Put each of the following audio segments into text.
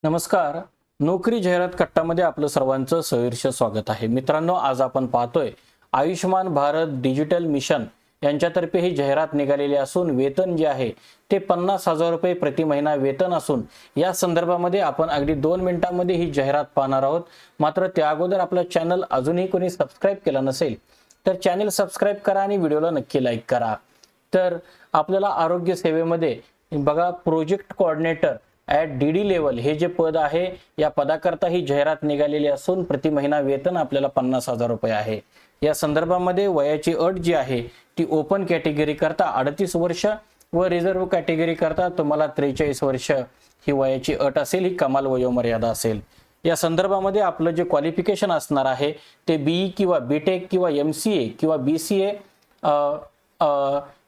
नमस्कार. नोकरी जाहिरात कट्टामध्ये आपलं सर्वांचं सहर्ष स्वागत आहे. मित्रांनो, आज आपण पाहतोय आयुष्यमान भारत डिजिटल मिशन यांच्यातर्फे ही जाहिरात निघालेली असून वेतन जे आहे ते 50,000 रुपये प्रति महिना वेतन असून या संदर्भामध्ये आपण अगदी 2 मिनिटांमध्ये ही जाहिरात पाहणार आहोत. मात्र त्या अगोदर आपलं चॅनल अजूनही कोणी सबस्क्राईब केलं नसेल तर चॅनल सबस्क्राईब करा आणि व्हिडिओला नक्की लाईक करा. तर आपल्याला आरोग्य सेवेमध्ये बघा project coordinator at D level हे जे पद आहे या पदाकरता ही जाहिरात निघालेली असून प्रति महिना वेतन आपल्याला 50,000 रुपये आहे. या संदर्भामध्ये वयाची अट जी आहे ती ओपन कॅटेगरी करता 38 वर्ष व रिझर्व्ह कॅटेगरी करता तुम्हाला 43 वर्ष ही वयाची अट असेल, ही कमाल वयोमर्यादा असेल. या संदर्भामध्ये आपलं जे क्वालिफिकेशन असणार आहे ते बीई किंवा बीटेक किंवा MCA किंवा BCA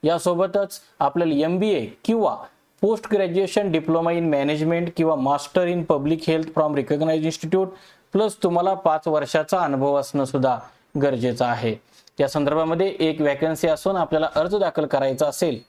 यासोबतच आपल्याला MBA किंवा post graduation diploma in management किंवा master in public health from recognised institute plus तुम्हाला 5 वर्षाचा अनुभव असणं सुद्धा गरजेचं आहे. या संदर्भामध्ये एक वॅकन्सी असून आपल्याला अर्ज दाखल करायचा असेल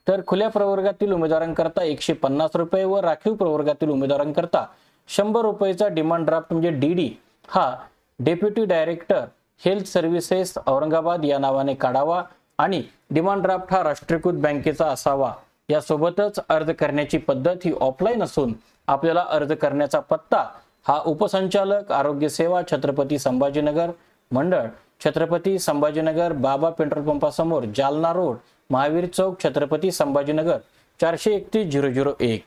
तर खुल्या प्रवर्गातील उमेदवारांकरता 150 रुपये व राखीव प्रवर्गातील उमेदवारांकरता 100 रुपयेचा डिमांड ड्राफ्ट म्हणजे DD हा deputy director health services Aurangabad या नावाने काढावा आणि डिमांड ड्राफ्ट हा राष्ट्रीयकृत बँकेचा असावा. यासोबतच अर्ज करण्याची पद्धत ही ऑफलाईन असून आपल्याला अर्ज करण्याचा पत्ता हा उपसंचालक आरोग्य सेवा छत्रपती संभाजीनगर मंडळ छत्रपती संभाजीनगर बाबा पेट्रोल पंपासमोर जालना रोड महावीर चौक छत्रपती संभाजीनगर 431-001.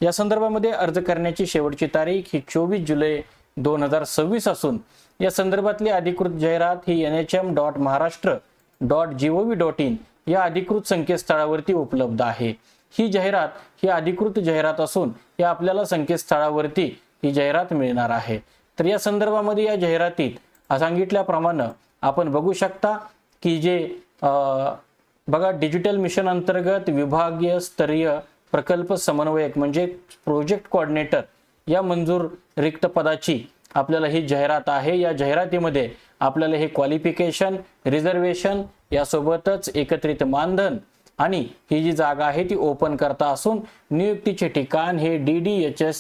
या संदर्भामध्ये अर्ज करण्याची शेवटची तारीख ही 24 जुलै 2026 असून या संदर्भातली अधिकृत जाहिरात ही nhm.maharashtra.gov.in या अधिकृत संकेतस्थळावरती उपलब्ध आहे. ही जाहिरात ही अधिकृत जाहिरात असून या आपल्याला संकेतस्थळावरती ही जाहिरात मिळणार आहे. तर या संदर्भामध्ये या जाहिरातीत सांगितल्याप्रमाणे आपण बघू शकता की जे बघा डिजिटल मिशन अंतर्गत विभागीय स्तरीय प्रकल्प समन्वयक म्हणजे प्रोजेक्ट कोऑर्डिनेटर या मंजूर रिक्त पदाची आपल्याला ही जाहिरात आहे. या जाहिरातीमध्ये आपल्याला हे क्वालिफिकेशन रिझर्वेशन यासोबतच एकत्रित मानधन आणि ही जी जागा आहे ती ओपन करता असून नियुक्तीचे ठिकाण हे DDHS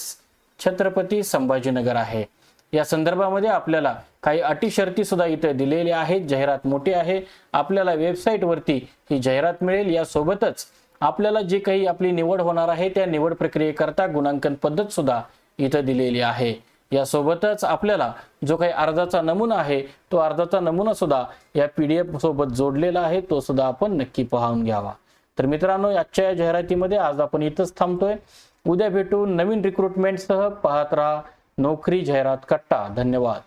छत्रपती संभाजीनगर आहे. या संदर्भामध्ये आपल्याला काही अटी शर्ती सुद्धा इथे दिलेल्या आहेत. जाहिरात मोठी आहे. आपल्याला वेबसाईट वरती ही जाहिरात मिळेल. यासोबतच आपल्याला जे काही आपली निवड होणार आहे त्या निवड प्रक्रियेकरता गुणांकन पद्धत सुद्धा इथे दिलेली आहे. यासोबतच आपल्याला जो काही अर्जाचा नमुना आहे तो अर्जाचा नमुना सुद्धा या PDF सोबत जोडलेला आहे, तो सुद्धा आपण नक्की पाहून घ्यावा. तर मित्रांनो, आजच्या या जाहिरातीमध्ये आज आपण इथंच थांबतोय. उद्या भेटू नवीन रिक्रुटमेंट सह. पाहत राहा नोकरी जाहिरात कट्टा. धन्यवाद.